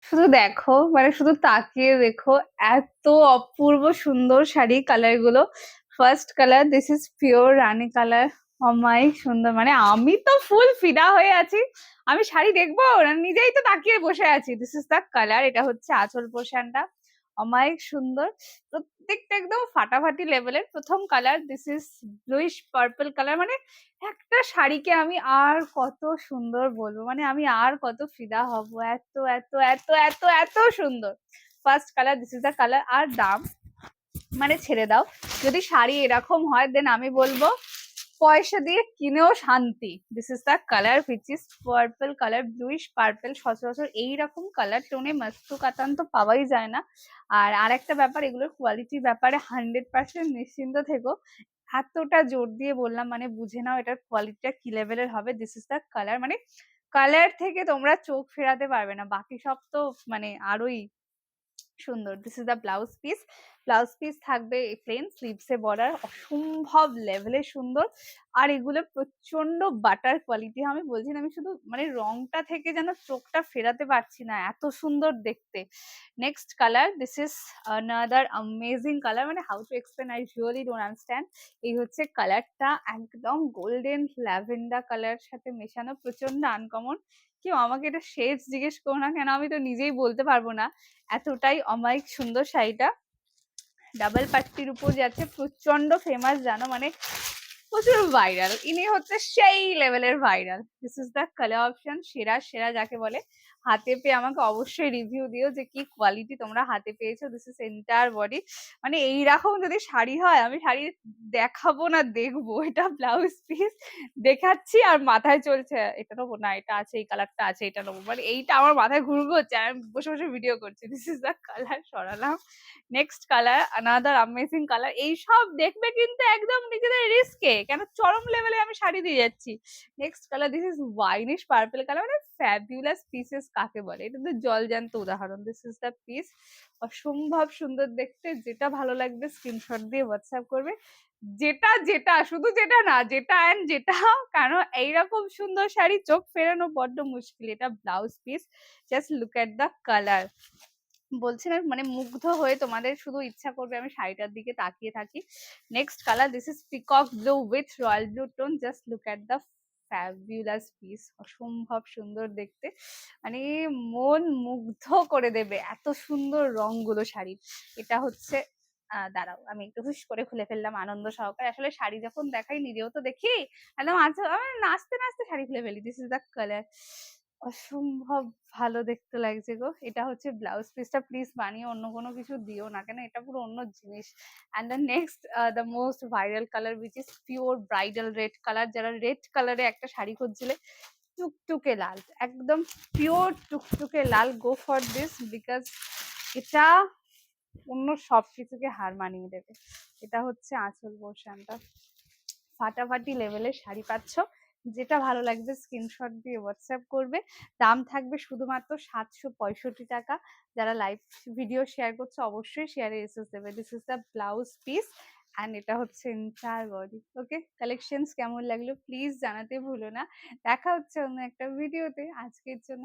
শুধু দেখো, মানে শুধু তাকিয়ে দেখো, এত অপূর্ব সুন্দর শাড়ি কালার গুলো। First colour, this is pure Rani colour. অমায়িক সুন্দর, মানে আমি তো ফুল ফিদা হয়ে আছি। আমি শাড়ি দেখবো না, নিজেই তো তাকিয়ে বসে আছি। দিস ইজ দ্য কালার, এটা হচ্ছে আঁচল পোর্শনটা। অমায়িক সুন্দর, প্রত্যেকটা একদম ফাটাফাটি লেভেলের। প্রথম colour, this is bluish purple colour. মানে একটা শাড়িকে আমি আর কত সুন্দর বলবো, মানে আমি আর কত ফিদা হব, এত এত এত এত এত সুন্দর। First colour, this is the colour. আর দাম মানে ছেড়ে দাও, যদি শাড়ি এরকম হয় দেন আমি বলবো পয়সা দিয়ে কিনেও শান্তি। This is the colour which is purple colour, bluish purple. সচরাচর এইরকম কালার টোনে মাস্তু কাতান তো পাওয়াই যায় না। আর আরেকটা ব্যাপার, এগুলোর কোয়ালিটির ব্যাপারে 100% নিশ্চিন্ত থেকো। এতটা জোর দিয়ে বললাম, মানে বুঝে নাও এটার কোয়ালিটিটা কি লেভেলের হবে। দিস ইজ দ্য কালার, মানে কালার থেকে তোমরা চোখ ফেরাতে পারবে না, বাকি সব তো মানে আরোই সুন্দর। This is the blouse piece. Blouse piece থাকবে প্লেন, স্লিভসে বর্ডার, অসম্ভব লেভেলে সুন্দর। আর এগুলো প্রচন্ড বাটার কোয়ালিটি। আমি বলছি না, আমি শুধু মানে রংটা থেকে যেন চোখটা ফেরাতে পারছি না, এত সুন্দর দেখতে। Next colour, this is another amazing colour. মানে how to explain, I really don't understand. এই হচ্ছে কালারটা, একদম গোল্ডেন ল্যাভেন্ডার কালার সাথে মেশানো, প্রচন্ড আনকমন। কেউ আমাকে এটা শেডস জিজ্ঞেস করো না কেন, আমি তো নিজেই বলতে পারবো না। এতটাই অমায়িক সুন্দর শাড়িটা। ডাবল পাট্টির উপর যাচ্ছে, প্রচন্ড ফেমাস জানো, মানে প্রচুর ভাইরাল। ইনি হচ্ছে সেই লেভেলের viral. This is the colour option, সেরা সেরা যাকে বলে। হাতে পেয়ে আমাকে অবশ্যই রিভিউ দিও যে কি কোয়ালিটি তোমরা হাতে পেয়েছো। This is entire body. মানে এইরকম যদি শাড়ি হয়, আমি শাড়ি দেখাবো না দেখবো। এটা ব্লাউজ পিস দেখাচ্ছি আর মাথায় চলছে এটা নেবো না, এটা আছে, এই কালারটা আছে, এটা নেবো, মানে এইটা আমার মাথায় ঘুরবো হচ্ছে, আমি বসে বসে ভিডিও করছি। দিস ইজ দ্য কালার, সরালাম। Next colour, another amazing colour. এইসব দেখবে কিন্তু একদম নিজেদের রিস্কে, কেন চরম লেভেলে আমি শাড়ি দিয়ে যাচ্ছি। Next colour, this is winish purple colour. মানে ফ্যাবুলাস পিসেস কাকে বলে, এটা তো জলজান্ত উদাহরণ। দিস ইজ দ্য পিস, অসম্ভব সুন্দর দেখতে। যেটা ভালো লাগবে স্ক্রিনশট দিয়ে হোয়াটসঅ্যাপ করবে। যেটা যেটা শুধু যেটা না, যেটা অ্যান্ড যেটা, কারণ এইরকম সুন্দর শাড়ি চোখ ফেরানো বড্ড মুশকিল। এটা blouse piece, just look at the colour. বলছি না, মানে মুগ্ধ হয়ে তোমাদের শুধু ইচ্ছা করবে আমি শাড়িটার দিকে তাকিয়ে থাকি। Next colour, this is peacock blue with royal blue tone. Just look at the fabulous piece, অসম্ভব সুন্দর দেখতে, মানে মন মুগ্ধ করে দেবে এত সুন্দর রংগুলো শাড়ির। এটা হচ্ছে দাঁড়াও, আমি একটু হুশ করে খুলে ফেললাম আনন্দ সহকারে। আসলে শাড়ি যখন দেখাই নিজেও তো দেখি, একদম আচ্ছা আমি নাচতে নাচতে শাড়ি খুলে ফেলি। দিস ইজ দ্য কালার, অসম্ভব ভালো দেখতে লাগছে গো। এটা হচ্ছে ব্লাউজ পিসটা, প্লিজ বানিয়ে অন্য কোনো কিছু দিও না, কেন এটা পুরো অন্য জিনিস। And the next, the most viral colour which is pure bridal red colour. যারা রেড কালারে একটা শাড়ি খুঁজছিলে, টুকটুকে লাল, একদম পিওর টুকটুকে লাল, গো ফর দিস, বিকজ এটা অন্য সব কিছুকে হার মানিয়ে দেবে। এটা হচ্ছে আঁচল পোর্শনটা, ফাটাফাটি লেভেলের শাড়ি পাচ্ছ। যেটা ভালো লাগবে স্ক্রিনশট দিয়ে হোয়াটসঅ্যাপ করবে। দাম থাকবে শুধুমাত্র 765 টাকা। যারা লাইভ ভিডিও শেয়ার করছে অবশ্যই শেয়ারে এসএস দেবে। This is the blouse piece and এটা হচ্ছে এন্টায়ার বডি। ওকে, কালেকশনস কেমন লাগলো প্লিজ জানাতে ভুলো না। দেখা হচ্ছে অন্য একটা ভিডিওতে। আজকের জন্য